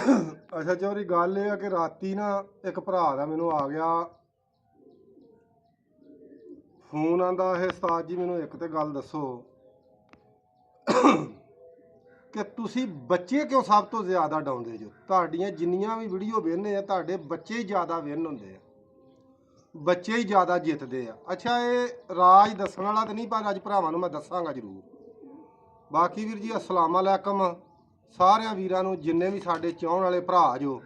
ਅੱਛਾ ਚੋਰੀ ਗੱਲ ਇਹ ਆ ਕਿ ਰਾਤੀ ਨਾ ਇੱਕ ਭਰਾ ਦਾ ਮੈਨੂੰ ਆ ਗਿਆ ਫੋਨ। ਆਂਦਾ ਇਹ ਉਸਤਾਦ ਜੀ ਮੈਨੂੰ ਇੱਕ ਤੇ ਗੱਲ ਦੱਸੋ ਕਿ ਤੁਸੀਂ ਬੱਚੇ ਕਿਉਂ ਸਭ ਤੋਂ ਜ਼ਿਆਦਾ ਡਾਉਂਦੇ ਜੋ। ਤੁਹਾਡੀਆਂ ਜਿੰਨੀਆਂ ਵੀ ਵੀਡੀਓ ਵੇਖਦੇ ਆ ਤੁਹਾਡੇ ਬੱਚੇ ਹੀ ਜ਼ਿਆਦਾ ਵਿਨ ਹੁੰਦੇ ਆ, ਬੱਚੇ ਹੀ ਜ਼ਿਆਦਾ ਜਿੱਤਦੇ ਆ। ਅੱਛਾ ਇਹ ਰਾਜ ਦੱਸਣ ਵਾਲਾ ਤਾਂ ਨਹੀਂ, ਪਰ ਅੱਜ ਭਰਾਵਾਂ ਨੂੰ ਮੈਂ ਦੱਸਾਂਗਾ ਜ਼ਰੂਰ। ਬਾਕੀ ਵੀਰ ਜੀ ਅਸਲਾਮ ਅਲੈਕਮ ਸਾਰਿਆਂ ਵੀਰਾਂ ਨੂੰ, ਜਿੰਨੇ ਵੀ ਸਾਡੇ ਚਾਹਣ ਵਾਲੇ ਭਰਾ ਜੋ,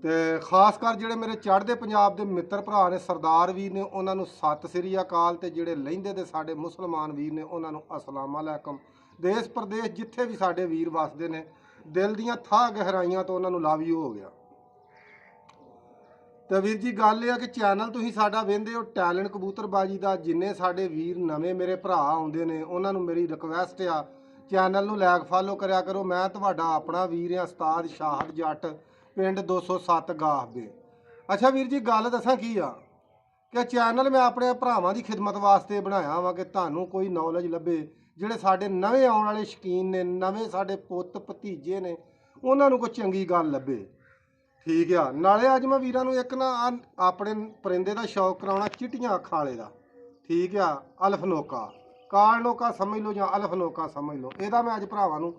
ਤੇ ਖਾਸ ਕਰ ਜਿਹੜੇ ਮੇਰੇ ਚੜ੍ਹਦੇ ਪੰਜਾਬ ਦੇ ਮਿੱਤਰ ਭਰਾ ਨੇ, ਸਰਦਾਰ ਵੀਰ ਨੇ, ਉਹਨਾਂ ਨੂੰ ਸਤਿ ਸ੍ਰੀ ਅਕਾਲ। ਤੇ ਜਿਹੜੇ ਲਹਿੰਦੇ ਦੇ ਸਾਡੇ ਮੁਸਲਮਾਨ ਵੀਰ ਨੇ ਉਹਨਾਂ ਨੂੰ ਅਸਲਾਮ ਅਲੈਕਮ। ਦੇਸ਼ ਪ੍ਰਦੇਸ਼ ਜਿੱਥੇ ਵੀ ਸਾਡੇ ਵੀਰ ਵਸਦੇ ਨੇ, ਦਿਲ ਦੀਆਂ ਥਾਹ ਗਹਿਰਾਈਆਂ ਤੋਂ ਉਹਨਾਂ ਨੂੰ ਲਵ ਯੂ ਹੋ ਗਿਆ। ਤੇ ਵੀਰ ਜੀ ਗੱਲ ਇਹ ਆ ਕਿ ਚੈਨਲ ਤੁਸੀਂ ਸਾਡਾ ਵੇਖਦੇ ਹੋ ਟੈਲੈਂਟ ਕਬੂਤਰਬਾਜੀ ਦਾ। ਜਿੰਨੇ ਸਾਡੇ ਵੀਰ ਨਵੇਂ ਮੇਰੇ ਭਰਾ ਆਉਂਦੇ ਨੇ ਉਹਨਾਂ ਨੂੰ ਮੇਰੀ ਰਿਕਵੈਸਟ ਆ, ਚੈਨਲ ਨੂੰ ਲਾਈਕ ਫਾਲੋ ਕਰਿਆ ਕਰੋ। ਮੈਂ ਤੁਹਾਡਾ ਆਪਣਾ ਵੀਰ ਆ ਉਸਤਾਦ ਸ਼ਾਹਦ ਜੱਟ, ਪਿੰਡ 207 ਗਾਹਬੇ। ਅੱਛਾ ਵੀਰ ਜੀ ਗੱਲ ਦੱਸਾਂ ਕੀ ਆ ਕਿ ਚੈਨਲ ਮੈਂ ਆਪਣੇ ਭਰਾਵਾਂ ਦੀ ਖਿਦਮਤ ਵਾਸਤੇ ਬਣਾਇਆ ਵਾ ਕਿ ਤੁਹਾਨੂੰ ਕੋਈ ਨੌਲੇਜ ਲੱਭੇ। ਜਿਹੜੇ ਸਾਡੇ ਨਵੇਂ ਆਉਣ ਵਾਲੇ ਸ਼ੌਕੀਨ ਨੇ, ਨਵੇਂ ਸਾਡੇ ਪੁੱਤ ਭਤੀਜੇ ਨੇ, ਉਹਨਾਂ ਨੂੰ ਕੋਈ ਚੰਗੀ ਗੱਲ ਲੱਭੇ। ਠੀਕ ਆ। ਨਾਲੇ ਅੱਜ ਮੈਂ ਵੀਰਾਂ ਨੂੰ ਇੱਕ ਨਾ ਆਪਣੇ ਪਰਿੰਦੇ ਦਾ ਸ਼ੌਕ ਕਰਾਉਣਾ, ਚਿੱਟੀਆਂ ਅੱਖਾਂ ਵਾਲੇ ਦਾ। ਠੀਕ ਆ। ਅਲਫਨੋਕਾ ਕਾਲਨੋਕਾ ਸਮਝ ਲਓ ਜਾਂ ਅਲਫਨੋਕਾ ਸਮਝ ਲਓ, ਇਹਦਾ ਮੈਂ ਅੱਜ ਭਰਾਵਾਂ ਨੂੰ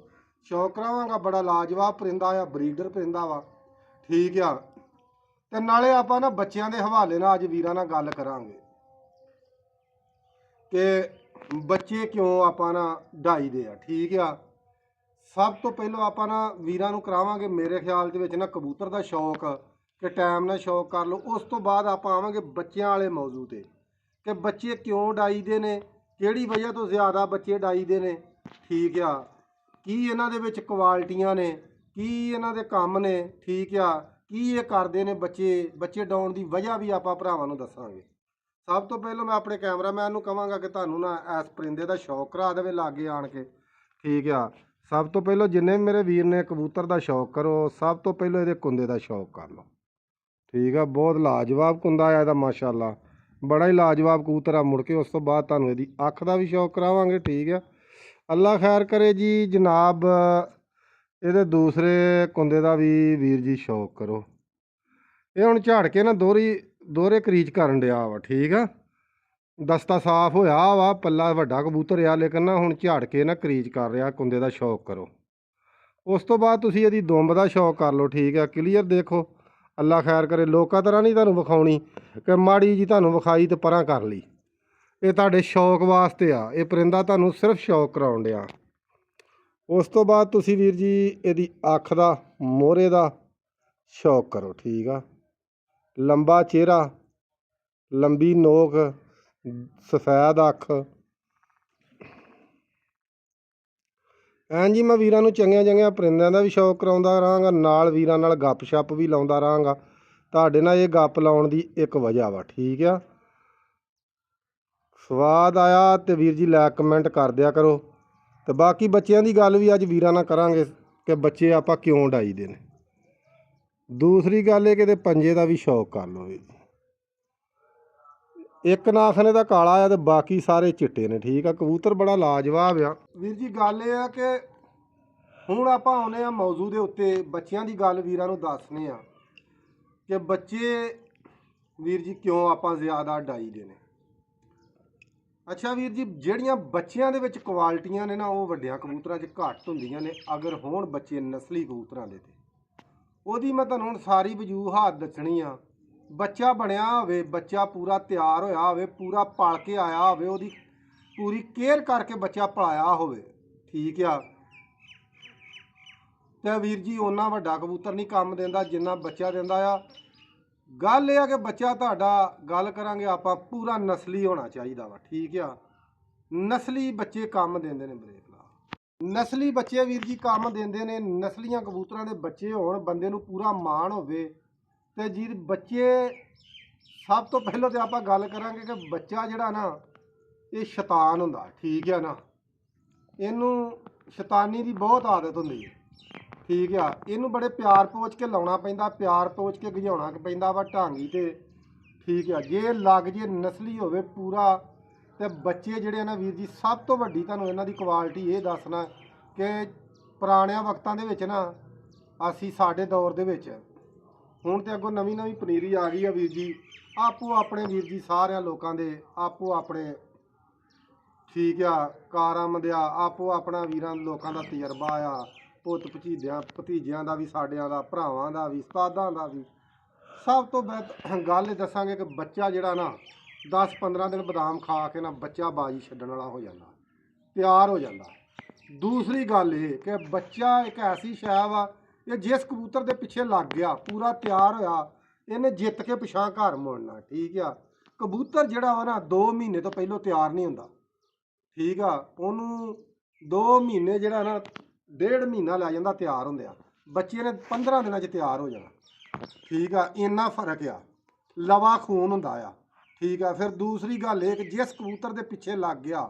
ਸ਼ੌਕ ਕਰਾਵਾਂਗਾ। ਬੜਾ ਲਾਜਵਾਬ ਪਰਿੰਦਾ ਆ, ਬਰੀਡਰ ਪਰਿੰਦਾ ਵਾ। ਠੀਕ ਆ। ਤੇ ਨਾਲੇ ਆਪਾਂ ਨਾ ਬੱਚਿਆਂ ਦੇ ਹਵਾਲੇ ਨਾਲ ਅੱਜ ਵੀਰਾਂ ਨਾਲ ਗੱਲ ਕਰਾਂਗੇ ਕਿ ਬੱਚੇ ਕਿਉਂ ਆਪਾਂ ਨਾ ਡਾਈਦੇ ਆ। ਠੀਕ ਆ। ਸਭ ਤੋਂ ਪਹਿਲਾਂ ਆਪਾਂ ਨਾ ਵੀਰਾਂ ਨੂੰ ਕਰਾਵਾਂਗੇ ਮੇਰੇ ਖਿਆਲ ਦੇ ਵਿੱਚ ਨਾ ਕਬੂਤਰ ਦਾ ਸ਼ੌਕ, ਕਿ ਟਾਈਮ ਨਾਲ ਸ਼ੌਕ ਕਰ ਲਓ। ਉਸ ਤੋਂ ਬਾਅਦ ਆਪਾਂ ਆਵਾਂਗੇ ਬੱਚਿਆਂ ਵਾਲੇ ਮੌਜੂ ਤੇ, ਕਿ ਬੱਚੇ ਕਿਉਂ ਡਾਈਦੇ ਨੇ, ਕਿਹੜੀ ਵਜ੍ਹਾ ਤੋਂ ਜ਼ਿਆਦਾ ਬੱਚੇ ਡਾਈਦੇ ਨੇ। ਠੀਕ ਆ। ਕੀ ਇਹਨਾਂ ਦੇ ਵਿੱਚ ਕੁਆਲਿਟੀਆਂ ਨੇ, ਕੀ ਇਹਨਾਂ ਦੇ ਕੰਮ ਨੇ। ਠੀਕ ਆ। ਕੀ ਇਹ ਕਰਦੇ ਨੇ ਬੱਚੇ ਡਾਉਣ ਦੀ ਵਜ੍ਹਾ ਵੀ ਆਪਾਂ ਭਰਾਵਾਂ ਨੂੰ ਦੱਸਾਂਗੇ। ਸਭ ਤੋਂ ਪਹਿਲਾਂ ਮੈਂ ਆਪਣੇ ਕੈਮਰਾਮੈਨ ਨੂੰ ਕਹਾਂਗਾ ਕਿ ਤੁਹਾਨੂੰ ਨਾ ਇਸ ਪਰਿੰਦੇ ਦਾ ਸ਼ੌਕ ਕਰਾ ਦੇਵੇ ਲਾਗੇ ਆਣ ਕੇ। ਠੀਕ ਆ। ਸਭ ਤੋਂ ਪਹਿਲਾਂ ਜਿੰਨੇ ਵੀ ਮੇਰੇ ਵੀਰ ਨੇ ਕਬੂਤਰ ਦਾ ਸ਼ੌਕ ਕਰੋ, ਸਭ ਤੋਂ ਪਹਿਲਾਂ ਇਹਦੇ ਕੁੰਦੇ ਦਾ ਸ਼ੌਕ ਕਰ ਲਓ। ਠੀਕ ਆ। ਬਹੁਤ ਲਾਜਵਾਬ ਕੁੰਦਾ ਆ ਇਹਦਾ, ਮਾਸ਼ਾਅੱਲਾ ਬੜਾ ਹੀ ਲਾਜਵਾਬ ਕਬੂਤਰ ਆ। ਮੁੜ ਕੇ ਉਸ ਤੋਂ ਬਾਅਦ ਤੁਹਾਨੂੰ ਇਹਦੀ ਅੱਖ ਦਾ ਵੀ ਸ਼ੌਕ ਕਰਾਵਾਂਗੇ। ਠੀਕ ਆ। ਅੱਲਾ ਖੈਰ ਕਰੇ ਜੀ ਜਨਾਬ। ਇਹਦੇ ਦੂਸਰੇ ਕੁੰਦੇ ਦਾ ਵੀ ਵੀਰ ਜੀ ਸ਼ੌਕ ਕਰੋ। ਇਹ ਹੁਣ ਝਾੜ ਕੇ ਨਾ ਦੋਹਰੇ ਕਰੀਚ ਕਰਨ ਡਿਆ ਵਾ। ਠੀਕ ਆ। ਦਸਤਾ ਸਾਫ਼ ਹੋਇਆ ਵਾ, ਪੱਲਾ ਵੱਡਾ ਕਬੂਤਰ ਆ, ਲੇਕਿਨ ਨਾ ਹੁਣ ਝਾੜ ਕੇ ਨਾ ਕਰੀਚ ਕਰ ਰਿਹਾ। ਕੁੰਦੇ ਦਾ ਸ਼ੌਕ ਕਰੋ। ਉਸ ਤੋਂ ਬਾਅਦ ਤੁਸੀਂ ਇਹਦੀ ਦੁੰਬ ਦਾ ਸ਼ੌਕ ਕਰ ਲਓ। ਠੀਕ ਆ। ਕਲੀਅਰ ਦੇਖੋ। ਅੱਲਾ ਖੈਰ ਕਰੇ। ਲੋਕਾਂ ਤਰ੍ਹਾਂ ਨਹੀਂ ਤੁਹਾਨੂੰ ਵਿਖਾਉਣੀ ਕਿ ਮਾੜੀ ਜੀ ਤੁਹਾਨੂੰ ਵਿਖਾਈ ਤੇ ਪਰਾਂ ਕਰ ਲਈ। ਇਹ ਤੁਹਾਡੇ ਸ਼ੌਕ ਵਾਸਤੇ ਆ। ਇਹ ਪਰਿੰਦਾ ਤੁਹਾਨੂੰ ਸਿਰਫ ਸ਼ੌਕ ਕਰਾਉਣ ਡਿਆ। ਉਸ ਤੋਂ ਬਾਅਦ ਤੁਸੀਂ ਵੀਰ ਜੀ ਇਹਦੀ ਅੱਖ ਦਾ, ਮੋਹਰੇ ਦਾ ਸ਼ੌਕ ਕਰੋ। ਠੀਕ ਆ। ਲੰਬਾ ਚਿਹਰਾ, ਲੰਬੀ ਨੋਕ, ਸਫੈਦ ਅੱਖ। ਐਂ ਜੀ ਮੈਂ ਵੀਰਾਂ ਨੂੰ ਚੰਗੀਆਂ ਪਰਿੰਦਿਆਂ ਦਾ ਵੀ ਸ਼ੌਕ ਕਰਾਉਂਦਾ ਰਹਾਂਗਾ, ਨਾਲ ਵੀਰਾਂ ਨਾਲ ਗੱਪ ਛੱਪ ਵੀ ਲਾਉਂਦਾ ਰਹਾਂਗਾ। ਤੁਹਾਡੇ ਨਾਲ ਇਹ ਗੱਪ ਲਾਉਣ ਦੀ ਇੱਕ ਵਜ੍ਹਾ ਵਾ। ਠੀਕ ਆ। ਸਵਾਦ ਆਇਆ ਤੇ ਵੀਰ ਜੀ ਲਾਇਕ ਕਮੈਂਟ ਕਰ ਦਿਆ ਕਰੋ। ਤੇ ਬਾਕੀ ਬੱਚਿਆਂ ਦੀ ਗੱਲ ਵੀ ਅੱਜ ਵੀਰਾਂ ਨਾਲ ਕਰਾਂਗੇ ਕਿ ਬੱਚੇ ਆਪਾਂ ਕਿਉਂ ਡਾਈਦੇ ਨੇ। ਦੂਸਰੀ ਗੱਲ ਇਹ ਕਿ ਇਹਦੇ ਪੰਜੇ ਦਾ ਵੀ ਸ਼ੌਕ ਕਰ ਲਓ ਵੀਰ ਜੀ। ਇੱਕ ਨਾਖਨੇ ਦਾ ਕਾਲਾ ਆ ਤੇ ਬਾਕੀ ਸਾਰੇ ਚਿੱਟੇ ਨੇ। ਠੀਕ ਆ। ਕਬੂਤਰ ਬੜਾ ਲਾਜਵਾਬ ਆ। ਵੀਰ ਜੀ ਗੱਲ ਇਹ ਆ ਕਿ ਹੁਣ ਆਪਾਂ ਆਉਨੇ ਆ ਮੌਜੂ ਦੇ ਉੱਤੇ। ਬੱਚਿਆਂ ਦੀ ਗੱਲ ਵੀਰਾਂ ਨੂੰ ਦੱਸਨੇ ਆ ਕਿ ਬੱਚੇ ਵੀਰ ਜੀ ਕਿਉਂ ਆਪਾਂ ਜ਼ਿਆਦਾ ਡਾਈਦੇ ਨੇ। ਅੱਛਾ ਵੀਰ ਜੀ, ਜਿਹੜੀਆਂ ਬੱਚਿਆਂ ਦੇ ਵਿੱਚ ਕੁਆਲਿਟੀਆਂ ਨੇ ਨਾ, ਉਹ ਵੱਡਿਆਂ ਕਬੂਤਰਾਂ 'ਚ ਘੱਟ ਹੁੰਦੀਆਂ ਨੇ। ਅਗਰ ਹੋਣ ਬੱਚੇ ਨਸਲੀ ਕਬੂਤਰਾਂ ਦੇ ਤੇ ਉਹਦੀ ਮੈਂ ਤੁਹਾਨੂੰ ਹੁਣ ਸਾਰੀ ਵਜੂਹਾਤ ਦੱਸਣੀ ਆ। ਬੱਚਾ ਬਣਿਆ ਹੋਵੇ, ਬੱਚਾ ਪੂਰਾ ਤਿਆਰ ਹੋਇਆ ਹੋਵੇ, ਪੂਰਾ ਪਲ ਕੇ ਆਇਆ ਹੋਵੇ, ਉਹਦੀ ਪੂਰੀ ਕੇਅਰ ਕਰਕੇ ਬੱਚਾ ਪਲਾਇਆ ਹੋਵੇ। ਠੀਕ ਆ। ਤੇ ਵੀਰ ਜੀ ਉਹਨਾਂ ਵੱਡਾ ਕਬੂਤਰ ਨਹੀਂ ਕੰਮ ਦਿੰਦਾ ਜਿੰਨਾ ਬੱਚਾ ਦਿੰਦਾ ਆ। ਗੱਲ ਇਹ ਆ ਕਿ ਬੱਚਾ ਤੁਹਾਡਾ, ਗੱਲ ਕਰਾਂਗੇ ਆਪਾਂ, ਪੂਰਾ ਨਸਲੀ ਹੋਣਾ ਚਾਹੀਦਾ ਵਾ। ਠੀਕ ਆ। ਨਸਲੀ ਬੱਚੇ ਕੰਮ ਦਿੰਦੇ ਨੇ। ਬ੍ਰੇਕ ਲਾ। ਨਸਲੀ ਬੱਚੇ ਵੀਰ ਜੀ ਕੰਮ ਦਿੰਦੇ ਨੇ। ਨਸਲੀਆਂ ਕਬੂਤਰਾਂ ਦੇ ਬੱਚੇ ਹੋਣ, ਬੰਦੇ ਨੂੰ ਪੂਰਾ ਮਾਣ ਹੋਵੇ। ਤੇ ਜੀ ਬੱਚੇ, ਸਭ ਤੋਂ ਪਹਿਲਾਂ ਤੇ ਆਪਾਂ ਗੱਲ ਕਰਾਂਗੇ ਕਿ ਬੱਚਾ ਜਿਹੜਾ ਨਾ, ਇਹ ਸ਼ੈਤਾਨ ਹੁੰਦਾ। ਠੀਕ ਆ ਨਾ। ਇਹਨੂੰ ਸ਼ੈਤਾਨੀ ਦੀ ਬਹੁਤ ਆਦਤ ਹੁੰਦੀ ਹੈ। ਠੀਕ ਆ। ਇਹਨੂੰ ਬੜੇ ਪਿਆਰ ਪੋਚ ਕੇ ਲਾਉਣਾ ਪੈਂਦਾ, ਪਿਆਰ ਪੋਚ ਕੇ ਗਜਾਉਣਾ ਪੈਂਦਾ ਵਾ ਢਾਂਗੀ ਤੇ। ਠੀਕ ਆ। ਜੇ ਲੱਗ ਜੇ ਨਸਲੀ ਹੋਵੇ ਪੂਰਾ, ਤੇ ਬੱਚੇ ਜਿਹੜੇ ਨਾ ਵੀਰ ਜੀ, ਸਭ ਤੋਂ ਵੱਡੀ ਤੁਹਾਨੂੰ ਇਹਨਾਂ ਦੀ ਕੁਆਲਿਟੀ ਇਹ ਦੱਸਣਾ ਕਿ ਪੁਰਾਣਿਆਂ ਵਕਤਾਂ ਦੇ ਵਿੱਚ ਨਾ ਅਸੀਂ ਸਾਡੇ ਦੌਰ ਦੇ ਵਿੱਚ ਹੁਣ ਤੇ ਅੱਗੋਂ ਨਵੀਂ ਨਵੀਂ ਪਨੀਰੀ ਆ ਗਈ ਆ ਵੀਰ ਜੀ। ਆਪੋ ਆਪਣੇ ਵੀਰ ਜੀ ਸਾਰਿਆਂ ਲੋਕਾਂ ਦੇ ਆਪੋ ਆਪਣੇ ਠੀਕ ਆ ਕਾਰਾਮਦ ਆ, ਆਪੋ ਆਪਣਾ ਵੀਰਾਂ ਲੋਕਾਂ ਦਾ ਤਜਰਬਾ ਆ, ਪੁੱਤ ਭਤੀਜਿਆਂ ਦਾ ਵੀ, ਸਾਡਿਆਂ ਦਾ, ਭਰਾਵਾਂ ਦਾ ਵੀ, ਉਸਤਾਦਾਂ ਦਾ ਵੀ। ਸਭ ਤੋਂ ਗੱਲ ਇਹ ਦੱਸਾਂਗੇ ਕਿ ਬੱਚਾ ਜਿਹੜਾ ਨਾ 10-15 ਦਿਨ ਬਦਾਮ ਖਾ ਕੇ ਨਾ ਬੱਚਾ ਬਾਜੀ ਛੱਡਣ ਵਾਲਾ ਹੋ ਜਾਂਦਾ, ਤਿਆਰ ਹੋ ਜਾਂਦਾ। ਦੂਸਰੀ ਗੱਲ ਇਹ ਕਿ ਬੱਚਾ ਇੱਕ ਐਸੀ ਸ਼ੈ ਵਾ ਕਿ ਜਿਸ ਕਬੂਤਰ ਦੇ ਪਿੱਛੇ ਲੱਗ ਗਿਆ ਪੂਰਾ ਤਿਆਰ ਹੋਇਆ, ਇਹਨੇ ਜਿੱਤ ਕੇ ਪਿਛਾਂ ਘਰ ਮੁੜਨਾ। ਠੀਕ ਆ, ਕਬੂਤਰ ਜਿਹੜਾ ਵਾ ਨਾ 2 ਮਹੀਨੇ ਤੋਂ ਪਹਿਲਾਂ ਤਿਆਰ ਨਹੀਂ ਹੁੰਦਾ। ਠੀਕ ਆ, ਉਹਨੂੰ 2 ਮਹੀਨੇ ਜਿਹੜਾ ਨਾ 1.5 ਮਹੀਨਾ ਲੈ ਜਾਂਦਾ ਤਿਆਰ ਹੁੰਦਿਆਂ। ਬੱਚੇ ਨੇ 15 ਦਿਨਾਂ 'ਚ ਤਿਆਰ ਹੋ ਜਾਣਾ। ਠੀਕ ਆ, ਇੰਨਾ ਫਰਕ ਆ, ਲਵਾ ਖੂਨ ਹੁੰਦਾ ਆ। ਠੀਕ ਆ, ਫਿਰ ਦੂਸਰੀ ਗੱਲ ਇਹ ਕਿ ਜਿਸ ਕਬੂਤਰ ਦੇ ਪਿੱਛੇ ਲੱਗ ਗਿਆ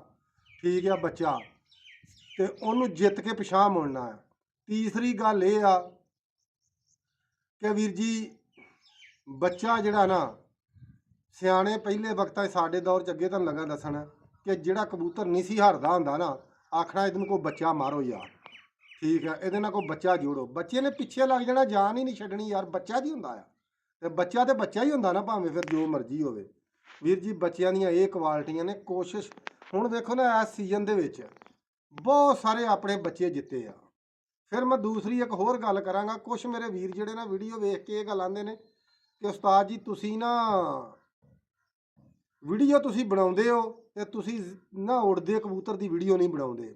ਠੀਕ ਆ ਬੱਚਾ, ਤੇ ਉਹਨੂੰ ਜਿੱਤ ਕੇ ਪਿਛਾਂ ਮੁੜਨਾ ਆ। ਤੀਸਰੀ ਗੱਲ ਇਹ ਆ ਕਿ ਵੀਰ ਜੀ ਬੱਚਾ ਜਿਹੜਾ ਨਾ ਸਿਆਣੇ ਪਹਿਲੇ ਵਕਤਾਂ 'ਚ ਸਾਡੇ ਦੌਰ 'ਚ ਅੱਗੇ ਤੁਹਾਨੂੰ ਲੱਗਾ ਦੱਸਣ ਕਿ ਜਿਹੜਾ ਕਬੂਤਰ ਨਹੀਂ ਸੀ ਹਾਰਦਾ ਹੁੰਦਾ ਨਾ, ਆਖਣਾ ਇਹਦੇ ਨੂੰ ਕੋਈ ਬੱਚਾ ਮਾਰੋ ਯਾਰ। ਠੀਕ ਹੈ, ਇਹਦੇ ਨਾਲ ਕੋਈ ਬੱਚਾ ਜੋੜੋ। ਬੱਚੇ ਨੇ ਪਿੱਛੇ ਲੱਗ ਜਾਣਾ, ਜਾਨ ਹੀ ਨਹੀਂ ਛੱਡਣੀ ਯਾਰ। ਬੱਚਾ ਜੀ ਹੁੰਦਾ ਆ, ਤੇ ਬੱਚਾ ਹੀ ਹੁੰਦਾ ਨਾ, ਭਾਵੇਂ ਫਿਰ ਜੋ ਮਰਜ਼ੀ ਹੋਵੇ। ਵੀਰ ਜੀ ਬੱਚਿਆਂ ਦੀਆਂ ਇਹ ਕੁਆਲਿਟੀਆਂ ਨੇ। ਕੋਸ਼ਿਸ਼ ਹੁਣ ਵੇਖੋ ਨਾ, ਇਸ ਸੀਜ਼ਨ ਦੇ ਵਿੱਚ ਬਹੁਤ ਸਾਰੇ ਆਪਣੇ ਬੱਚੇ ਜਿੱਤੇ ਆ। ਫਿਰ ਮੈਂ ਦੂਸਰੀ ਇੱਕ ਹੋਰ ਗੱਲ ਕਰਾਂਗਾ। ਕੁਛ ਮੇਰੇ ਵੀਰ ਜਿਹੜੇ ਨਾ ਵੀਡੀਓ ਵੇਖ ਕੇ ਇਹ ਗੱਲ ਆਂਦੇ ਨੇ ਕਿ ਉਸਤਾਦ ਜੀ ਤੁਸੀਂ ਨਾ ਵੀਡੀਓ ਤੁਸੀਂ ਬਣਾਉਂਦੇ ਹੋ ਤੇ ਤੁਸੀਂ ਨਾ ਉੜਦੇ ਕਬੂਤਰ ਦੀ ਵੀਡੀਓ ਨਹੀਂ ਬਣਾਉਂਦੇ।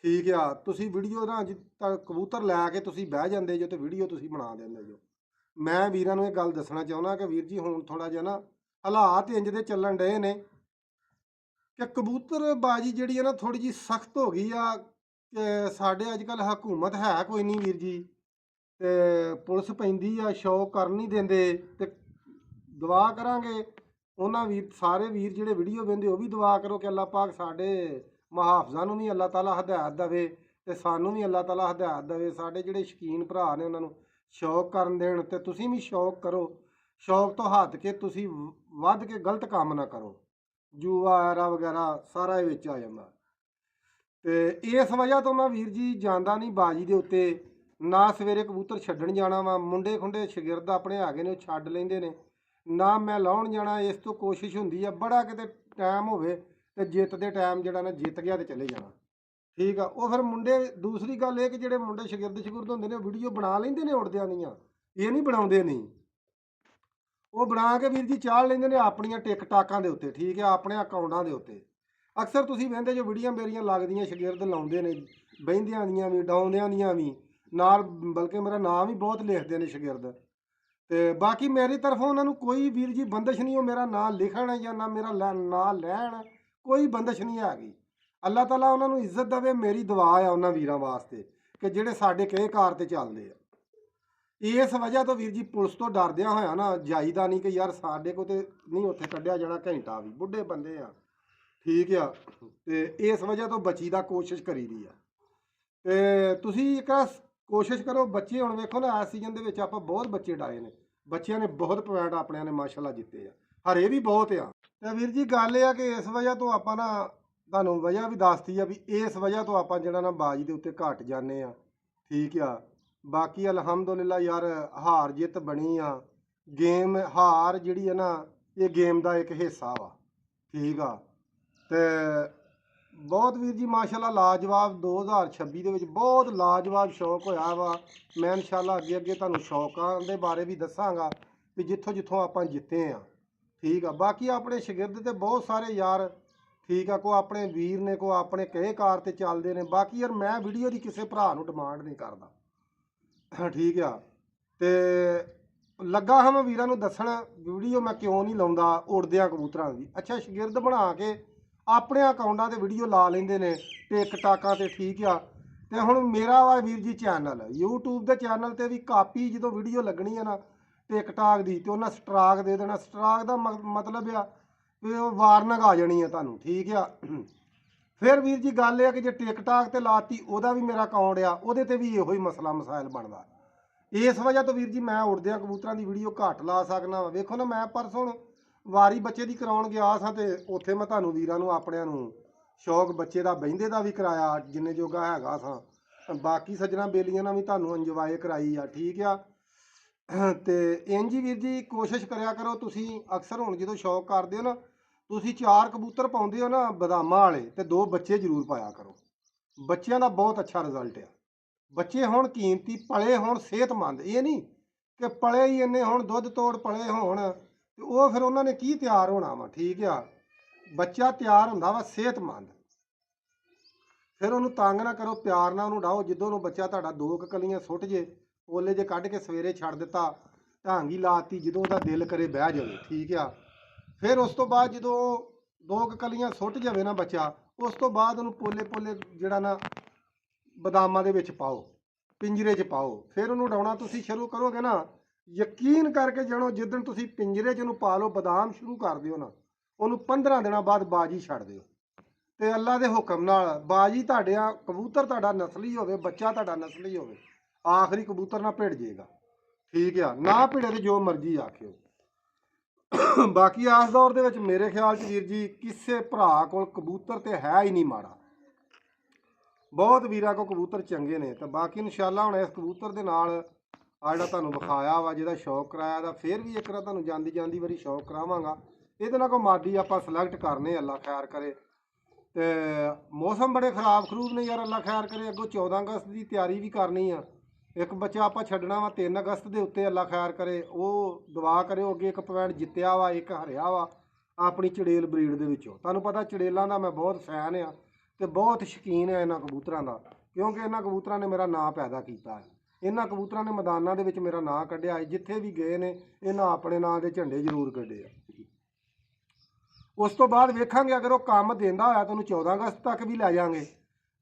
ਠੀਕ ਆ, ਤੁਸੀਂ ਵੀਡੀਓ ਨਾ ਤਾਂ ਕਬੂਤਰ ਲੈ ਕੇ ਤੁਸੀਂ ਬਹਿ ਜਾਂਦੇ ਜੋ ਤੇ ਵੀਡੀਓ ਤੁਸੀਂ ਬਣਾ ਦਿੰਦੇ ਜੋ। ਮੈਂ ਵੀਰਾਂ ਨੂੰ ਇਹ ਗੱਲ ਦੱਸਣਾ ਚਾਹੁੰਦਾ ਕਿ ਵੀਰ ਜੀ ਹੁਣ ਥੋੜਾ ਜਿਹਾ ਨਾ ਹਾਲਾਤ ਇੰਜ ਦੇ ਚੱਲਣ ਡਏ ਨੇ ਕਿ ਕਬੂਤਰਬਾਜੀ ਜਿਹੜੀ ਹੈ ਨਾ ਥੋੜੀ ਜਿਹੀ ਸਖਤ ਹੋ ਗਈ ਆ। ਕਿ ਸਾਡੇ ਅੱਜ ਕੱਲ੍ਹ ਹਕੂਮਤ ਹੈ ਕੋਈ ਨਹੀਂ ਵੀਰ ਜੀ, ਤੇ ਪੁਲਿਸ ਪੈਂਦੀ ਆ, ਸ਼ੌਕ ਕਰਨ ਨਹੀਂ ਦਿੰਦੇ। ਤੇ ਦੁਆ ਕਰਾਂਗੇ ਉਹਨਾਂ ਵੀਰ, ਸਾਰੇ ਵੀਰ ਜਿਹੜੇ ਵੀਡੀਓ ਵੇਖਦੇ ਉਹ ਵੀ ਦੁਆ ਕਰੋ ਕਿ ਅੱਲਾਹ ਪਾਕ ਸਾਡੇ ਮੁਹਾਫਜ਼ਾਂ ਨੂੰ ਵੀ ਅੱਲਾਹ ਤਾਲਾ ਹਦਾਇਤ ਦੇਵੇ ਤੇ ਸਾਨੂੰ ਵੀ ਅੱਲਾਹ ਤਾਲਾ ਹਦਾਇਤ ਦੇਵੇ। ਸਾਡੇ ਜਿਹੜੇ ਸ਼ੌਕੀਨ ਭਰਾ ਨੇ ਉਹਨਾਂ ਨੂੰ ਸ਼ੌਕ ਕਰਨ ਦੇਣ, ਤੇ ਤੁਸੀਂ ਵੀ ਸ਼ੌਕ ਕਰੋ। ਸ਼ੌਕ ਤੋਂ ਹੱਦ ਕੇ ਤੁਸੀਂ ਵੱਧ ਕੇ ਗਲਤ ਕੰਮ ਨਾ ਕਰੋ। ਜੂਆ ਐਰਾ ਵਗੈਰਾ ਸਾਰਾ ਇਹ ਵਿੱਚ ਆ ਜਾਂਦਾ। ਤੇ ਇਸ ਵਜ੍ਹਾ ਤੋਂ ਮੈਂ ਵੀਰ ਜੀ ਜਾਂਦਾ ਨਹੀਂ ਬਾਜੀ ਦੇ ਉੱਤੇ, ਨਾ ਸਵੇਰੇ ਕਬੂਤਰ ਛੱਡਣ ਜਾਣਾ ਵਾ। ਮੁੰਡੇ ਖੁੰਡੇ ਸ਼ਾਗਿਰਦ ਆਪਣੇ ਹੈਗੇ ਨੇ, ਉਹ ਛੱਡ ਲੈਂਦੇ ਨੇ, ਨਾ ਮੈਂ ਲਾਉਣ ਜਾਣਾ। ਇਸ ਤੋਂ ਕੋਸ਼ਿਸ਼ ਹੁੰਦੀ ਆ ਬੜਾ ਕਿਤੇ ਟਾਈਮ ਹੋਵੇ ਤੇ ਜਿੱਤ ਦੇ ਟਾਈਮ ਜਿਹੜਾ ਨਾ ਜਿੱਤ ਗਿਆ ਤੇ ਚਲੇ ਜਾਣਾ। ਠੀਕ ਆ, ਉਹ ਫਿਰ ਮੁੰਡੇ, ਦੂਸਰੀ ਗੱਲ ਇਹ ਕਿ ਜਿਹੜੇ ਮੁੰਡੇ ਸ਼ਾਗਿਰਦ ਹੁੰਦੇ ਨੇ ਉਹ ਵੀਡੀਓ ਬਣਾ ਲੈਂਦੇ ਨੇ ਉੜਦਿਆਂ ਦੀਆਂ, ਇਹ ਨਹੀਂ ਬਣਾਉਂਦੇ ਨਹੀਂ। ਉਹ ਬਣਾ ਕੇ ਵੀਰ ਜੀ ਚਾੜ ਲੈਂਦੇ ਨੇ ਆਪਣੀਆਂ ਟਿਕਟਾਕਾਂ ਦੇ ਉੱਤੇ। ਠੀਕ ਆ, ਆਪਣੇ ਅਕਾਊਂਟਾਂ ਦੇ ਉੱਤੇ। ਅਕਸਰ ਤੁਸੀਂ ਵਹਿੰਦੇ ਜੋ ਵੀਡੀਓ ਮੇਰੀਆਂ ਲੱਗਦੀਆਂ ਸ਼ਾਗਿਰਦ ਲਾਉਂਦੇ ਨੇ, ਬਹਿੰਦਿਆਂ ਦੀਆਂ ਵੀ ਡਾਉਂਦਿਆਂ ਦੀਆਂ ਵੀ ਨਾਲ, ਬਲਕਿ ਮੇਰਾ ਨਾਮ ਵੀ ਬਹੁਤ ਲਿਖਦੇ ਨੇ ਸ਼ਾਗਿਰਦ। ਤੇ ਬਾਕੀ ਮੇਰੀ ਤਰਫੋਂ ਉਹਨਾਂ ਨੂੰ ਕੋਈ ਵੀਰ ਜੀ ਬੰਦਿਸ਼ ਨਹੀਂ, ਉਹ ਮੇਰਾ ਨਾਂ ਲਿਖਣ ਜਾਂ ਨਾ ਮੇਰਾ ਨਾਂ ਲੈਣ, ਕੋਈ ਬੰਦਿਸ਼ ਨਹੀਂ ਹੈਗੀ। ਅੱਲਾਹ ਤਾਲਾ ਉਹਨਾਂ ਨੂੰ ਇੱਜ਼ਤ ਦੇਵੇ, ਮੇਰੀ ਦੁਆ ਆ ਉਹਨਾਂ ਵੀਰਾਂ ਵਾਸਤੇ ਕਿ ਜਿਹੜੇ ਸਾਡੇ ਕਹੇ ਕਾਰ ਤੇ ਚੱਲਦੇ ਆ। ਇਸ ਵਜ੍ਹਾ ਤੋਂ ਵੀਰ ਜੀ ਪੁਲਿਸ ਤੋਂ ਡਰਦਿਆਂ ਹੋਇਆ ਨਾ ਜਾਈਦਾ ਨਹੀਂ ਕਿ ਯਾਰ ਸਾਡੇ ਕੋਲ ਤੇ ਨਹੀਂ ਉੱਥੇ ਕੱਢਿਆ ਜਾਣਾ ਘੰਟਾ ਵੀ, ਬੁੱਢੇ ਬੰਦੇ ਆ। ਠੀਕ ਆ, ਤੇ ਇਸ ਵਜ੍ਹਾ ਤੋਂ ਬਚੀ ਦਾ ਕੋਸ਼ਿਸ਼ ਕਰੀਦੀ ਆ। ਤੇ ਤੁਸੀਂ ਇੱਕ ਕੋਸ਼ਿਸ਼ ਕਰੋ। ਬੱਚੇ ਹੁਣ ਵੇਖੋ ਨਾ, ਇਸ ਸੀਜ਼ਨ ਦੇ ਵਿੱਚ ਆਪਾਂ ਬਹੁਤ ਬੱਚੇ ਡਾਏ ਨੇ, ਬੱਚਿਆਂ ਨੇ ਬਹੁਤ ਪੁਆਇੰਟ ਆਪਣਿਆਂ ਨੇ ਮਾਸ਼ਾਅੱਲਾ ਜਿੱਤੇ ਆ, ਹਰੇ ਵੀ ਬਹੁਤ ਆ। ਤੇ ਵੀਰ ਜੀ ਗੱਲ ਇਹ ਆ ਕਿ ਇਸ ਵਜ੍ਹਾ ਤੋਂ ਆਪਾਂ ਨਾ ਤੁਹਾਨੂੰ ਵਜ੍ਹਾ ਵੀ ਦੱਸਤੀ ਆ ਵੀ ਇਸ ਵਜ੍ਹਾ ਤੋਂ ਆਪਾਂ ਜਿਹੜਾ ਨਾ ਬਾਜੀ ਦੇ ਉੱਤੇ ਘਟ ਜਾਂਦੇ ਆ। ਠੀਕ ਆ, ਬਾਕੀ ਅਲਹਮਦੁਲਿਲਾ ਯਾਰ ਹਾਰ ਜਿੱਤ ਬਣੀ ਆ। ਗੇਮ ਹਾਰ ਜਿਹੜੀ ਹੈ ਨਾ ਇਹ ਗੇਮ ਦਾ ਇੱਕ ਹਿੱਸਾ ਵਾ। ਠੀਕ ਆ, ਤੇ ਬਹੁਤ ਵੀਰ ਜੀ ਮਾਸ਼ਾਅੱਲਾ ਲਾਜਵਾਬ 2026 ਦੇ ਵਿੱਚ ਬਹੁਤ ਲਾਜਵਾਬ ਸ਼ੌਕ ਹੋਇਆ ਵਾ। ਮੈਂ ਇਨਸ਼ਾਅੱਲਾ ਅੱਗੇ ਤੁਹਾਨੂੰ ਸ਼ੌਕਾਂ ਦੇ ਬਾਰੇ ਵੀ ਦੱਸਾਂਗਾ ਵੀ ਜਿੱਥੋਂ ਆਪਾਂ ਜਿੱਤੇ ਆ। ਠੀਕ ਆ, ਬਾਕੀ ਆਪਣੇ ਸ਼ਾਗਿਰਦ ਤੇ ਬਹੁਤ ਸਾਰੇ ਯਾਰ ਠੀਕ ਆ, ਕੋ ਆਪਣੇ ਵੀਰ ਨੇ, ਕੋ ਆਪਣੇ ਕਹੇ ਕਾਰ ਤੇ ਚੱਲਦੇ ਨੇ। ਬਾਕੀ ਯਾਰ ਮੈਂ ਵੀਡੀਓ ਦੀ ਕਿਸੇ ਭਰਾ ਨੂੰ ਡਿਮਾਂਡ ਨਹੀਂ ਕਰਦਾ। ਠੀਕ ਆ, ਤੇ ਲੱਗਾ ਹਾਂ ਮੈਂ ਵੀਰਾਂ ਨੂੰ ਦੱਸਣ ਵੀਡੀਓ ਮੈਂ ਕਿਉਂ ਨਹੀਂ ਲਾਉਂਦਾ ਉੜਦਿਆਂ ਕਬੂਤਰਾਂ ਦੀ। ਅੱਛਾ, ਸ਼ਾਗਿਰਦ ਬਣਾ ਕੇ ਆਪਣੇ ਅਕਾਊਂਟਾਂ ਤੇ ਵੀਡੀਓ ਲਾ ਲੈਂਦੇ ਨੇ ਟਿਕਟਾਕਾਂ ਤੇ। ਠੀਕ ਆ, ਤੇ ਹੁਣ ਮੇਰਾ ਵਾ ਵੀਰ ਜੀ ਚੈਨਲ YouTube ਦੇ ਚੈਨਲ ਤੇ ਵੀ ਕਾਪੀ ਜਦੋਂ ਵੀਡੀਓ ਲੱਗਣੀ ਹੈ ਨਾ ਟਿਕਟਾਕ ਦੀ, ਤੇ ਉਹਨਾਂ ਸਟਰਾਕ ਦੇ ਦੇਣਾ। ਸਟਰਾਕ ਦਾ ਮਤਲਬ ਆ ਵੀ ਉਹ ਵਾਰਨਿੰਗ ਆ ਜਾਣੀ ਹੈ ਤੁਹਾਨੂੰ। ਠੀਕ ਆ, ਫਿਰ ਵੀਰ ਜੀ ਗੱਲ ਇਹ ਆ ਕਿ ਜੇ ਟਿਕਟਾਕ ਤੇ ਲਾਤੀ ਉਹਦਾ ਵੀ ਮੇਰਾ ਅਕਾਊਂਟ ਆ, ਉਹਦੇ ਤੇ ਵੀ ਇਹੋ ਹੀ ਮਸਲਾ ਮਸਾਇਲ ਬਣਦਾ। ਇਸ ਵਜ੍ਹਾ ਤੋਂ ਵੀਰ ਜੀ ਮੈਂ ਉੜਦਿਆਂ ਕਬੂਤਰਾਂ ਦੀ ਵੀਡੀਓ ਘੱਟ ਲਾ ਸਕਦਾ। ਵੇਖੋ ਨਾ, ਮੈਂ ਪਰਸੋਂ ਵਾਰੀ ਬੱਚੇ ਦੀ ਕਰਾਉਣ ਗਿਆ ਸਾਂ ਤੇ ਉੱਥੇ ਮੈਂ ਤੁਹਾਨੂੰ ਵੀਰਾਂ ਨੂੰ ਆਪਣਿਆਂ ਨੂੰ ਸ਼ੌਕ ਬੱਚੇ ਦਾ ਬਹਿੰਦੇ ਦਾ ਵੀ ਕਰਾਇਆ ਜਿੰਨੇ ਜੋਗਾ ਹੈਗਾ ਸਾਂ। ਬਾਕੀ ਸੱਜਣਾ ਬੇਲੀਆਂ ਨਾਲ ਵੀ ਤੁਹਾਨੂੰ ਇੰਜੋਏ ਕਰਾਈ ਆ, ਠੀਕ ਆ। ਤੇ ਇੰਜ ਹੀ ਵੀਰ ਜੀ ਕੋਸ਼ਿਸ਼ ਕਰਿਆ ਕਰੋ ਤੁਸੀਂ, ਅਕਸਰ ਹੁਣ ਜਦੋਂ ਸ਼ੌਕ ਕਰਦੇ ਹੋ ਨਾ, ਤੁਸੀਂ 4 ਕਬੂਤਰ ਪਾਉਂਦੇ ਹੋ ਨਾ ਬਦਾਮਾਂ ਵਾਲੇ, ਤੇ 2 ਬੱਚੇ ਜ਼ਰੂਰ ਪਾਇਆ ਕਰੋ। ਬੱਚਿਆਂ ਦਾ ਬਹੁਤ ਅੱਛਾ ਰਿਜ਼ਲਟ ਆ। ਬੱਚੇ ਹੋਣ ਕੀਮਤੀ, ਪਲੇ ਹੋਣ ਸਿਹਤਮੰਦ, ਇਹ ਨਹੀਂ ਕਿ ਪਲੇ ਹੀ ਇੰਨੇ ਹੁਣ ਦੁੱਧ ਤੋੜ ਪਲੇ ਹੋਣ ਤੇ ਉਹ ਫਿਰ ਉਹਨਾਂ ਨੇ ਕੀ ਤਿਆਰ ਹੋਣਾ ਵਾ, ਠੀਕ ਆ। ਬੱਚਾ ਤਿਆਰ ਹੁੰਦਾ ਵਾ ਸਿਹਤਮੰਦ। ਫਿਰ ਉਹਨੂੰ ਤੰਗ ਨਾ ਕਰੋ, ਪਿਆਰ ਨਾਲ ਉਹਨੂੰ ਡਾਓ। ਜਦੋਂ ਨੂੰ ਬੱਚਾ ਤੁਹਾਡਾ 2 ਕਲੀਆਂ ਸੁੱਟ ਜੇ, ਪੋਲੇ ਜੇ ਕੱਢ ਕੇ ਸਵੇਰੇ ਛੱਡ ਦਿੱਤਾ, ਢਾਂਗੀ ਲਾਤੀ, ਜਦੋਂ ਉਹਦਾ ਦਿਲ ਕਰੇ ਬਹਿ ਜਾਵੇ, ਠੀਕ ਆ। ਫਿਰ ਉਸ ਤੋਂ ਬਾਅਦ ਜਦੋਂ 2 ਕਲੀਆਂ ਸੁੱਟ ਜਾਵੇ ਨਾ ਬੱਚਾ, ਉਸ ਤੋਂ ਬਾਅਦ ਉਹਨੂੰ ਪੋਲੇ ਪੋਲੇ ਜਿਹੜਾ ਨਾ ਬਦਾਮਾਂ ਦੇ ਵਿੱਚ ਪਾਓ, ਪਿੰਜਰੇ 'ਚ ਪਾਓ। ਫਿਰ ਉਹਨੂੰ ਉਡਾਉਣਾ ਤੁਸੀਂ ਸ਼ੁਰੂ ਕਰੋਗੇ ਨਾ, ਯਕੀਨ ਕਰਕੇ ਜਾਣੋ, ਜਿੱਦਣ ਤੁਸੀਂ ਪਿੰਜਰੇ 'ਚ ਉਹਨੂੰ ਪਾ ਲਓ, ਬਦਾਮ ਸ਼ੁਰੂ ਕਰ ਦਿਓ ਨਾ, ਉਹਨੂੰ 15 ਦਿਨਾਂ ਬਾਅਦ ਬਾਜੀ ਛੱਡ ਦਿਓ। ਤੇ ਅੱਲਾ ਦੇ ਹੁਕਮ ਨਾਲ ਬਾਜੀ ਤੁਹਾਡਿਆਂ, ਕਬੂਤਰ ਤੁਹਾਡਾ ਨਸਲੀ ਹੋਵੇ, ਬੱਚਾ ਤੁਹਾਡਾ ਨਸਲੀ ਹੋਵੇ, ਆਖਰੀ ਕਬੂਤਰ ਨਾ ਭਿੜ ਜਾਏਗਾ, ਠੀਕ ਆ। ਨਾ ਭਿੜੇ ਤੇ ਜੋ ਮਰਜ਼ੀ ਆਖਿਓ। ਬਾਕੀ ਆਸ ਦੌਰ ਦੇ ਵਿੱਚ ਮੇਰੇ ਖਿਆਲ 'ਚ ਵੀਰ ਜੀ ਕਿਸੇ ਭਰਾ ਕੋਲ ਕਬੂਤਰ ਤੇ ਹੈ ਹੀ ਨਹੀਂ ਮਾੜਾ। ਬਹੁਤ ਵੀਰਾਂ ਕੋਲ ਕਬੂਤਰ ਚੰਗੇ ਨੇ। ਤੇ ਬਾਕੀ ਇਨਸ਼ਾਅੱਲਾ ਹੁਣ ਇਸ ਕਬੂਤਰ ਦੇ ਨਾਲ ਆ ਜਿਹੜਾ ਤੁਹਾਨੂੰ ਵਿਖਾਇਆ ਵਾ, ਜਿਹਦਾ ਸ਼ੌਕ ਕਰਾਇਆ ਦਾ, ਫਿਰ ਵੀ ਇੱਕ ਵਾਰ ਤੁਹਾਨੂੰ ਜਾਂਦੀ ਜਾਂਦੀ ਵਾਰੀ ਸ਼ੌਕ ਕਰਾਵਾਂਗਾ। ਇਹਦੇ ਨਾਲ ਕੋਈ ਮਾਦੀ ਆਪਾਂ ਸਿਲੈਕਟ ਕਰਨੇ, ਅੱਲਾ ਖੈਰ ਕਰੇ। ਤੇ ਮੌਸਮ ਬੜੇ ਖਰਾਬ ਖਰੂਬ ਨੇ ਯਾਰ, ਅੱਲਾ ਖੈਰ ਕਰੇ। ਅੱਗੋਂ 14 ਅਗਸਤ ਦੀ ਤਿਆਰੀ ਵੀ ਕਰਨੀ ਆ। ਇੱਕ ਬੱਚਾ ਆਪਾਂ ਛੱਡਣਾ ਵਾ 3 ਅਗਸਤ ਦੇ ਉੱਤੇ, ਅੱਲਾ ਖੈਰ ਕਰੇ। ਉਹ ਦੁਆ ਕਰਿਓ ਅੱਗੇ, 1 ਪੁਆਇੰਟ ਜਿੱਤਿਆ ਵਾ, 1 ਹਰਿਆ ਵਾ ਆਪਣੀ ਚੜੇਲ ਬਰੀਡ ਦੇ ਵਿੱਚੋਂ। ਤੁਹਾਨੂੰ ਪਤਾ ਚੜੇਲਾਂ ਦਾ ਮੈਂ ਬਹੁਤ ਫੈਨ ਆ ਤੇ ਬਹੁਤ ਸ਼ੌਕੀਨ ਆ ਇਹਨਾਂ ਕਬੂਤਰਾਂ ਦਾ, ਕਿਉਂਕਿ ਇਹਨਾਂ ਕਬੂਤਰਾਂ ਨੇ ਮੇਰਾ ਨਾਂ ਪੈਦਾ ਕੀਤਾ ਹੈ। ਇਹਨਾਂ ਕਬੂਤਰਾਂ ਨੇ ਮੈਦਾਨਾਂ ਦੇ ਵਿੱਚ ਮੇਰਾ ਨਾਂ ਕੱਢਿਆ ਹੈ। ਜਿੱਥੇ ਵੀ ਗਏ ਨੇ ਇਹਨਾਂ ਆਪਣੇ ਨਾਂ ਦੇ ਝੰਡੇ ਜ਼ਰੂਰ ਕੱਢੇ ਆ। ਉਸ ਤੋਂ ਬਾਅਦ ਵੇਖਾਂਗੇ, ਅਗਰ ਉਹ ਕੰਮ ਦਿੰਦਾ ਹੋਇਆ ਤਾਂ ਉਹਨੂੰ 14 ਅਗਸਤ ਤੱਕ ਵੀ ਲੈ ਜਾਾਂਗੇ,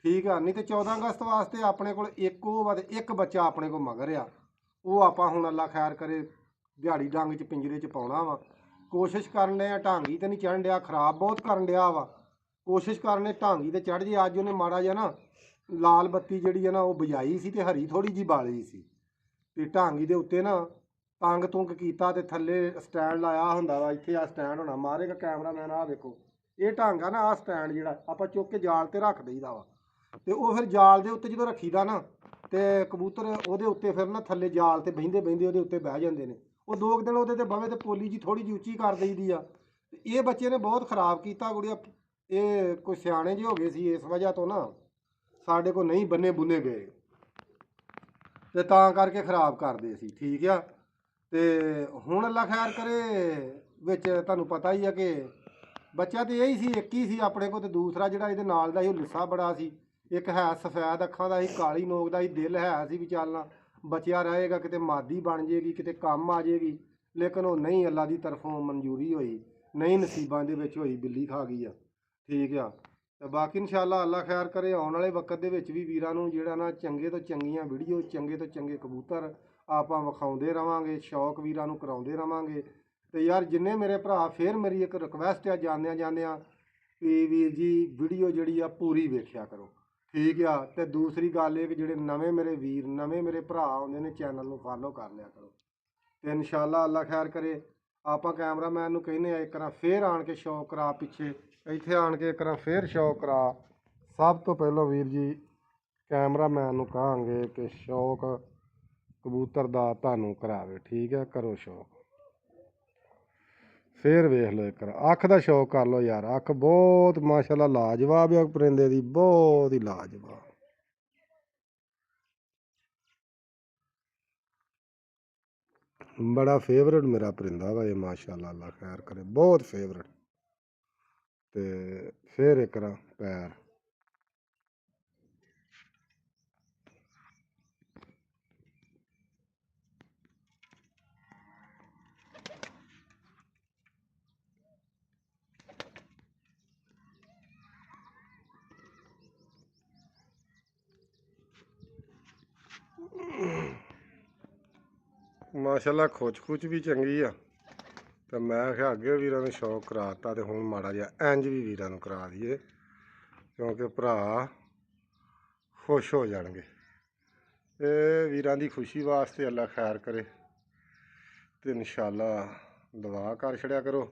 ਠੀਕ ਆ। ਨਹੀਂ ਤੇ 14 ਅਗਸਤ ਵਾਸਤੇ ਆਪਣੇ ਕੋਲ ਇੱਕ ਬੱਚਾ ਆਪਣੇ ਕੋਲ ਮਗਰ ਆ, ਉਹ ਆਪਾਂ ਹੁਣ ਅੱਲਾ ਖੈਰ ਕਰੇ ਦਿਹਾੜੀ ਡੰਗ 'ਚ ਪਿੰਜਰੇ 'ਚ ਪਾਉਣਾ ਵਾ। ਕੋਸ਼ਿਸ਼ ਕਰਨ ਡਿਆ, ਢਾਂਗੀ ਤੇ ਨਹੀਂ ਚੜ੍ਹਨ ਡਿਆ, ਖਰਾਬ ਬਹੁਤ ਕਰਨ ਡਿਆ ਵਾ। ਕੋਸ਼ਿਸ਼ ਕਰਨੇ ਢਾਂਗੀ ਤੇ ਚੜ੍ਹ ਜੇ। ਅੱਜ ਉਹਨੇ ਮਾੜਾ ਜਿਹਾ ਨਾ ਲਾਲ ਬੱਤੀ ਜਿਹੜੀ ਹੈ ਨਾ ਉਹ ਬੁਝਾਈ ਸੀ, ਤੇ ਹਰੀ ਥੋੜੀ ਜਿਹੀ ਬਾਲੀ ਸੀ, ਤੇ ਢਾਂਗੀ ਦੇ ਉੱਤੇ ਨਾ ਤੰਗ ਤੁੰਗ ਕੀਤਾ, ਤੇ ਥੱਲੇ ਸਟੈਂਡ ਲਾਇਆ ਹੁੰਦਾ ਵਾ। ਇੱਥੇ ਆ ਸਟੈਂਡ ਹੋਣਾ, ਮਾਰੇਗਾ ਕੈਮਰਾਮੈਨ, ਆਹ ਵੇਖੋ ਇਹ ਢੰਗ ਆ ਨਾ। ਆਹ ਸਟੈਂਡ ਜਿਹੜਾ ਆਪਾਂ ਚੁੱਕ ਕੇ ਜਾਲ ਤੇ ਰੱਖ ਦਈਦਾ ਵਾ, ਤੇ ਉਹ ਫਿਰ ਜਾਲ ਦੇ ਉੱਤੇ ਜਦੋਂ ਰੱਖੀਦਾ ਨਾ, ਤੇ ਕਬੂਤਰ ਉਹਦੇ ਉੱਤੇ ਫਿਰ ਨਾ ਥੱਲੇ ਜਾਲ ਤੇ ਬਹਿੰਦੇ ਬਹਿੰਦੇ ਉਹਦੇ ਉੱਤੇ ਬਹਿ ਜਾਂਦੇ ਨੇ। ਉਹ 2 ਦਿਨ ਉਹਦੇ ਤੇ ਬਵੇ ਤੇ ਪੋਲੀ ਜੀ ਥੋੜੀ ਜਿਹੀ ਉੱਚੀ ਕਰ ਦਈਦੀ ਆ। ਇਹ ਬੱਚੇ ਨੇ ਬਹੁਤ ਖਰਾਬ ਕੀਤਾ ਗੁੜੀਆ। ਇਹ ਕੋਈ ਸਿਆਣੇ ਜਿਹੇ ਹੋ ਗਏ ਸੀ, ਇਸ ਵਜ੍ਹਾ ਤੋਂ ਨਾ ਸਾਡੇ ਕੋਲ ਨਹੀਂ ਬੰਨੇ ਬੁੰਨੇ ਗਏ, ਤੇ ਤਾਂ ਕਰਕੇ ਖਰਾਬ ਕਰਦੇ ਸੀ, ਠੀਕ ਆ। ਤੇ ਹੁਣ ਅੱਲਾ ਖੈਰ ਕਰੇ, ਵਿੱਚ ਤੁਹਾਨੂੰ ਪਤਾ ਹੀ ਆ ਕਿ ਬੱਚਾ ਤੇ ਇਹੀ ਸੀ, ਇੱਕ ਹੀ ਸੀ ਆਪਣੇ ਕੋਲ, ਤੇ ਦੂਸਰਾ ਜਿਹੜਾ ਇਹਦੇ ਨਾਲ ਦਾ ਸੀ ਉਹ ਲਿੱਸਾ ਬੜਾ ਸੀ। ਇੱਕ ਹੈ ਸਫੈਦ ਅੱਖਾਂ ਦਾ ਸੀ, ਕਾਲੀ ਨੋਕ ਦਾ ਸੀ, ਦਿਲ ਹੈ ਸੀ ਵੀ ਚੱਲਣਾ ਬਚਿਆ ਰਹੇਗਾ, ਕਿਤੇ ਮਾਦੀ ਬਣ ਜੇਗੀ, ਕਿਤੇ ਕੰਮ ਆ ਜੇਗੀ। ਲੇਕਿਨ ਉਹ ਨਹੀਂ, ਅੱਲਾ ਦੀ ਤਰਫੋਂ ਮਨਜ਼ੂਰੀ ਹੋਈ ਨਹੀਂ, ਨਸੀਬਾਂ ਦੇ ਵਿੱਚ ਹੋਈ, ਬਿੱਲੀ ਖਾ ਗਈ ਆ, ਠੀਕ ਆ। ਤੇ ਬਾਕੀ ਇਨਸ਼ਾਅੱਲਾ ਅੱਲਾ ਖੈਰ ਕਰੇ, ਆਉਣ ਵਾਲੇ ਵਕਤ ਦੇ ਵਿੱਚ ਵੀ ਵੀਰਾਂ ਨੂੰ ਜਿਹੜਾ ਨਾ ਚੰਗੇ ਤੋਂ ਚੰਗੀਆਂ ਵੀਡੀਓ, ਚੰਗੇ ਤੋਂ ਚੰਗੇ ਕਬੂਤਰ ਆਪਾਂ ਵਿਖਾਉਂਦੇ ਰਵਾਂਗੇ, ਸ਼ੌਕ ਵੀਰਾਂ ਨੂੰ ਕਰਾਉਂਦੇ ਰਵਾਂਗੇ। ਤੇ ਯਾਰ ਜਿੰਨੇ ਮੇਰੇ ਭਰਾ, ਫਿਰ ਮੇਰੀ ਇੱਕ ਰਿਕਵੈਸਟ ਆ ਜਾਂਦਿਆਂ ਜਾਂਦਿਆਂ ਵੀ ਵੀਰ ਜੀ ਵੀਡੀਓ ਜਿਹੜੀ ਆ ਪੂਰੀ ਵੇਖਿਆ ਕਰੋ, ਠੀਕ ਆ। ਤੇ ਦੂਸਰੀ ਗੱਲ ਇਹ ਕਿ ਜਿਹੜੇ ਨਵੇਂ ਮੇਰੇ ਵੀਰ, ਨਵੇਂ ਮੇਰੇ ਭਰਾ ਆਉਂਦੇ ਨੇ, ਚੈਨਲ ਨੂੰ ਫਾਲੋ ਕਰ ਲਿਆ ਕਰੋ। ਤੇ ਇਨਸ਼ਾਅੱਲਾ ਅੱਲਾ ਖੈਰ ਕਰੇ, ਆਪਾਂ ਕੈਮਰਾਮੈਨ ਨੂੰ ਕਹਿੰਦੇ ਆ ਇੱਕ ਵਾਰ ਫੇਰ ਆਣ ਕੇ ਸ਼ੌਕ ਕਰਾ, ਪਿੱਛੇ ਇੱਥੇ ਆਣ ਕੇ ਇੱਕ ਵਾਰ ਫੇਰ ਸ਼ੌਕ ਕਰਾ। ਸਭ ਤੋਂ ਪਹਿਲਾਂ ਵੀਰ ਜੀ ਕੈਮਰਾਮੈਨ ਨੂੰ ਕਹਾਂਗੇ ਕਿ ਸ਼ੌਕ ਕਬੂਤਰ ਦਾ ਤੁਹਾਨੂੰ ਕਰਾਵੇ, ਠੀਕ ਹੈ। ਕਰੋ ਸ਼ੌਕ, ਫੇਰ ਵੇਖ ਲਓ ਇੱਕ ਵਾਰ। ਅੱਖ ਦਾ ਸ਼ੌਕ ਕਰ ਲਓ ਯਾਰ, ਅੱਖ ਬਹੁਤ ਮਾਸ਼ਾਅੱਲਾ ਲਾਜਵਾਬ ਆ ਪਰਿੰਦੇ ਦੀ, ਬਹੁਤ ਹੀ ਲਾਜਵਾਬ। ਬੜਾ ਫੇਵਰਟ ਮੇਰਾ ਪਰਿੰਦਾ ਵਾ ਇਹ, ਮਾਸ਼ਾਅੱਲਾ ਅੱਲਾ ਖੈਰ ਕਰੇ, ਬਹੁਤ ਫੇਵਰਟ। ਤੇ ਫਿਰ ਇੱਕ ਵਾਰ ਪੈਰ ਮਾਸ਼ਾਅੱਲਾ ਖੁਚ ਖੁਚ ਵੀ ਚੰਗੀ ਆ। ਤੇ ਮੈਂ ਕਿਹਾ ਅੱਗੇ ਵੀਰਾਂ ਨੂੰ ਸ਼ੌਕ ਕਰਾਤਾ, ਤੇ ਹੁਣ ਮਾੜਾ ਜਿਹਾ ਇੰਜ ਵੀ ਵੀਰਾਂ ਨੂੰ ਕਰਾ ਦਈਏ, ਕਿਉਂਕਿ ਭਰਾ ਖੁਸ਼ ਹੋ ਜਾਣਗੇ। ਤੇ ਵੀਰਾਂ ਦੀ ਖੁਸ਼ੀ ਵਾਸਤੇ ਅੱਲਾ ਖੈਰ ਕਰੇ, ਤੇ ਇਨਸ਼ਾਅੱਲਾ ਦੁਆ ਕਰ ਛੜਿਆ ਕਰੋ।